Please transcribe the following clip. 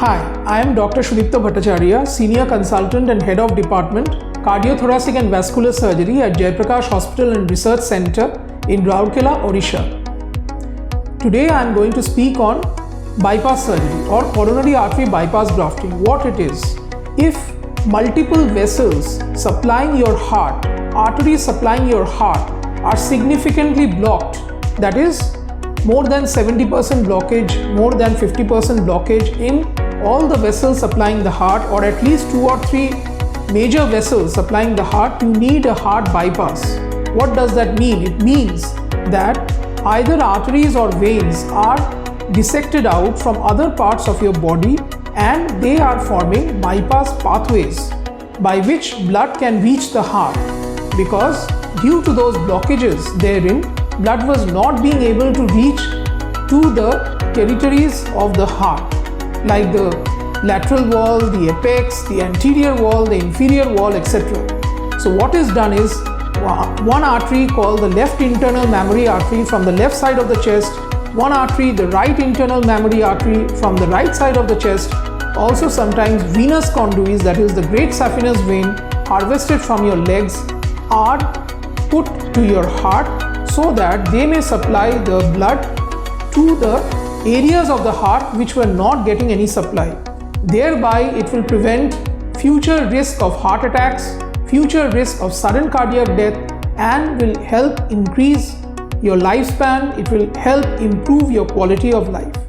Hi, I am Dr. Sudipto Bhattacharya, Senior Consultant and Head of Department, Cardiothoracic and Vascular Surgery at Jayaprakash Hospital and Research Center in Rourkela, Odisha. Today I am going to speak on bypass surgery or coronary artery bypass grafting, what it is. If multiple vessels supplying your heart, arteries supplying your heart are significantly blocked, that is more than 70% blockage, more than 50% blockage in all the vessels supplying the heart, or at least 2 or 3 major vessels supplying the heart, you need a heart bypass. What does that mean? It means that either arteries or veins are dissected out from other parts of your body and they are forming bypass pathways by which blood can reach the heart, because due to those blockages therein, blood was not being able to reach to the territories of the heart, like the lateral wall, the apex, the anterior wall, the inferior wall, etc. So what is done is one artery called the left internal mammary artery from the left side of the chest, one artery, the right internal mammary artery from the right side of the chest, also sometimes venous conduits, that is the great saphenous vein harvested from your legs, are put to your heart so that they may supply the blood to the areas of the heart which were not getting any supply. Thereby it will prevent future risk of heart attacks, future risk of sudden cardiac death, and will help increase your lifespan. It will help improve your quality of life.